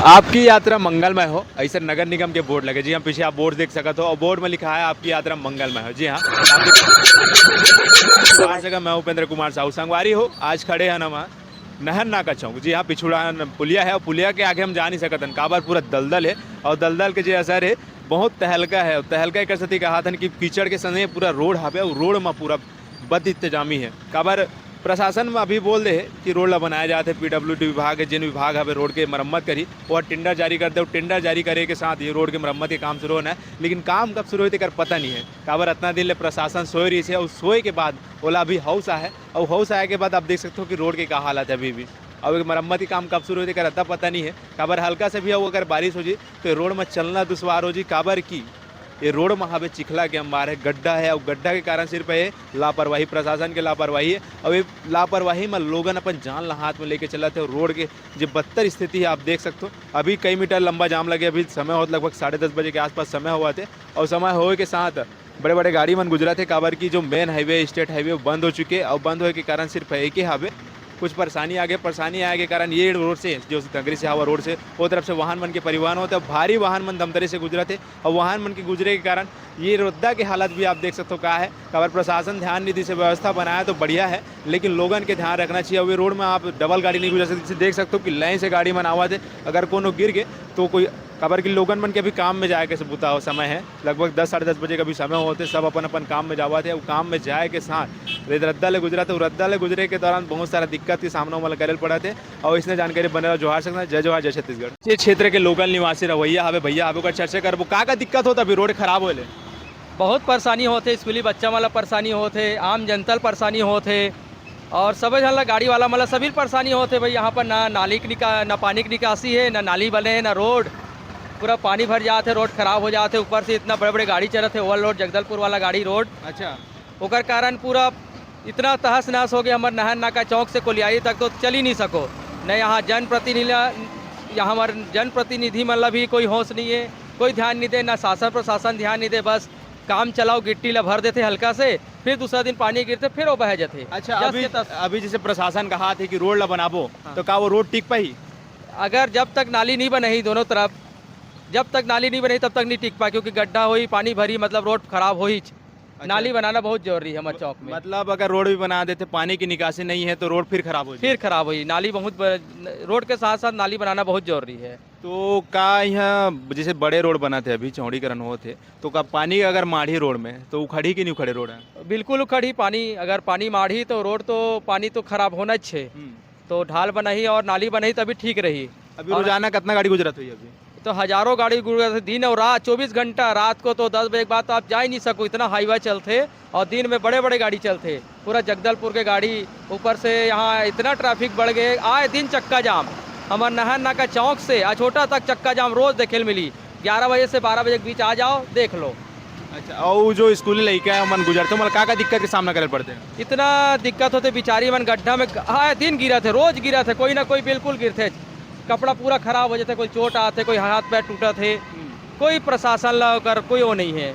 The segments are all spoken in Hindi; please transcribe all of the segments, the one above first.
आपकी यात्रा मंगलमय हो, ऐसे नगर निगम के बोर्ड लगे। जी हाँ, पीछे आप बोर्ड देख सकते हो और बोर्ड में लिखा है आपकी यात्रा मंगलमय हो। जी हाँ, जगह मैं उपेंद्र कुमार साहू संगवारी हो। आज खड़े हैं हम नहर नाका चौक। जी हाँ, पिछुड़ा पुलिया है और पुलिया के आगे हम जा नहीं सकते। काबर पूरा दलदल है और दलदल के जो असर है बहुत तहलका है। तहलका एक सती कहा था कि कीचड़ के समय पूरा रोड हावे और रोड में पूरा बद इंतजामी है। काबर प्रशासन में अभी बोल दे कि रोड ला बनाए जाते, पीडब्ल्यूडी विभाग है, जिन विभाग हमें रोड के मरम्मत करी और टेंडर जारी कर दे। टेंडर जारी करे के साथ ये रोड के मरम्मत के काम शुरू होना है, लेकिन काम कब शुरू होते कर पता नहीं है। काबर इतना दिन ले प्रशासन सोए रही है और सोए के बाद ओला अभी हाउस आया है और हाउस आए के बाद आप देख सकते हो कि रोड की क्या हालत है अभी भी। और मरम्मत की काम कब शुरू होते कर अता पता नहीं है। काबर हल्का से भी हो अगर बारिश हो जी तो रोड में चलना दुश्वार हो जी। काबर की ये रोड में हमें चिखला के अंबार है, गड्ढा है और गड्ढा के कारण सिर्फ ये लापरवाही, प्रशासन की लापरवाही है। और ये लापरवाही में लोगन अपन जान हाथ में लेके चलाते और रोड के जो बदतर स्थिति है आप देख सकते हो। अभी कई मीटर लंबा जाम लगे। अभी समय हो लगभग 10:30 बजे के आसपास समय हुआ थे और समय होने के साथ बड़े बड़े गाड़ी मन गुजरा थे। काबर की जो मेन हाईवे, स्टेट हाईवे बंद हो चुके और बंद होने के कारण सिर्फ एक ही हाईवे कुछ परेशानी आगे के कारण ये रोड से जो नगरी से हवा रोड से वो तरफ से वाहन मन के परिवहन होते हैं। भारी वाहन मन दमदरी से गुजरा थे और वाहन मन के गुजरे के कारण ये रद्दा की हालत भी आप देख सकते हो कहा है। अगर प्रशासन ध्यान निधि से व्यवस्था बनाया तो बढ़िया है, लेकिन लोगन के ध्यान रखना चाहिए। और ये रोड में आप डबल गाड़ी नहीं गुजर सकते। देख सकते हो कि लाइन से गाड़ी मन आवा थे, अगर कोनो गिर गए तो कोई खबर की लोगन मन के अभी काम में जाए के बुता हो समय है। लगभग 10-10:30 बजे का भी समय होते, सब अपन अपन काम में जावा थे। वो काम में जाए के साथ रद्दा ले गुजरा थे। रद्दा ले गुजरे के दौरान बहुत सारा दिक्कत के सामना वाला करे पड़ा थे और इसने जानकारी बने जोहार सकता। जय जोहार, जय छत्तीसगढ़। ये क्षेत्र के लोकल निवासी रवैया हवे भैया हवे का चर्चा कर का दिक्कत होता अभी रोड खराब होले। बहुत परेशानी होते, स्कूली बच्चा वाला परेशानी होते, आम जनता परेशानी होते और सब झन गाड़ी वाला मतलब सभी परेशानी होते। भाई यहाँ पर ना नाली की ना पानी की निकासी है, ना नाली बने है, ना रोड। पूरा पानी भर जाते, रोड खराब हो जाते। ऊपर से इतना बड़े बड़े गाड़ी चलते, ओवरलोड जगदलपुर वाला गाड़ी रोड। अच्छा, ओकर कारण पूरा इतना तहस नहस हो गया। हमारे नहर नाका चौक से कोलियाई तक तो चल ही नहीं सको। न यहाँ जनप्रतिनिधि मतलब भी कोई होश नहीं है, कोई ध्यान नहीं दे, ना शासन प्रशासन ध्यान नहीं दे। बस काम चलाओ, गिट्टी ला भर देते हल्का से, फिर दूसरा दिन पानी गिरते फिर वो बह जाते। अच्छा, अभी जैसे प्रशासन कहा थे कि रोड ला बनाबो, तो क्या वो रोड टिक पाई? अगर जब तक नाली नहीं बनी दोनों तरफ, जब तक नाली नहीं बनी तब तक नहीं टिक पा, क्योंकि गड्ढा हुई, पानी भरी, मतलब रोड खराब हो ही। अच्छा। नाली बनाना बहुत जरूरी है हमारे चौक में। मतलब अगर रोड भी बना देते, पानी की निकासी नहीं है तो रोड फिर खराब हो जाए। फिर खराब हुई नाली रोड के साथ साथ नाली बनाना बहुत जरूरी है। तो का यहाँ जैसे बड़े रोड बनाते अभी चौड़ीकरण होते, तो का पानी अगर माढ़ी रोड में तो उखड़ी की नहीं उखड़े रोड है? बिल्कुल उखड़ी पानी, अगर पानी माढ़ी तो रोड तो पानी तो खराब होना छे। तो ढाल बनाई और नाली बनाई तभी ठीक रही। अभी रोजाना कितना गाड़ी गुजरत हुई अभी? तो हजारों गाड़ी गुजरते दिन और रात, 24 घंटा। रात को तो 10 बजे के बाद तो आप जा ही नहीं सको, इतना हाईवे चलते और दिन में बड़े बड़े गाड़ी चलते। पूरा जगदलपुर के गाड़ी, ऊपर से यहाँ इतना ट्रैफिक बढ़ गए, आए दिन चक्का जाम। हमारे नहर नाका चौक से छोटा तक चक्का जाम रोज देखे मिली। 11 बजे से 12 बजे के बीच आ जाओ, देख लो। अच्छा, और जो स्कूली लड़का है मन गुजरते मतलब का दिक्कत के सामना करे पड़ते हैं? इतना दिक्कत होते, बेचारी मन गड्ढा में आए दिन गिरा थे, रोज गिरा थे, कोई ना कोई बिल्कुल गिरते। कपड़ा पूरा खराब हो जाता, कोई चोट आते, कोई हाथ पैर टूटा थे। कोई प्रशासन ला कर कोई वो नहीं है।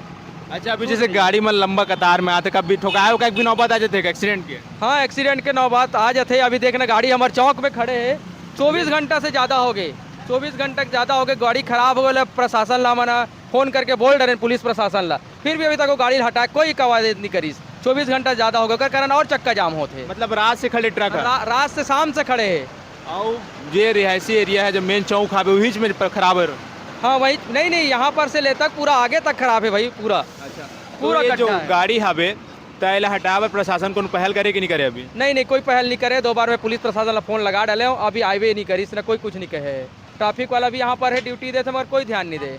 अच्छा, अभी जैसे गाड़ी में लंबा कतार में आते, कभी ठोकाए का भी नौबत आ जाते एक्सीडेंट के? हाँ, एक्सीडेंट के नौबत आ जाते। अभी देखना गाड़ी हमारे चौक में खड़े है, 24 घंटा से ज़्यादा हो गए, 24 घंटा ज़्यादा हो गए। गाड़ी खराब हो गई, प्रशासन ला मना फोन करके बोल रहे पुलिस प्रशासन ला, फिर भी अभी तक वो गाड़ी हटा कोई कवायद नहीं करी। 24 घंटा ज़्यादा हो गए कारण और चक्का जाम होते। मतलब रात से खड़े ट्रक? रात से शाम से खड़े है। और ये रिहायशी एरिया है जो मेन चौक है वही में खराब है? हाँ वही, नहीं यहाँ पर से ले तक पूरा आगे तक खराब है भाई पूरा। अच्छा, पूरा तो जो गाड़ी हवे तैला हटावे प्रशासन को पहल करे कि नहीं करे अभी? नहीं कोई पहल नहीं करे। 2 बार में पुलिस प्रशासन ला फोन लगा डाले, अभी आईवे नहीं करी, इसने कोई कुछ नहीं कहे। ट्रैफिक वाला भी यहाँ पर है, ड्यूटी देते मगर कोई ध्यान नहीं दे।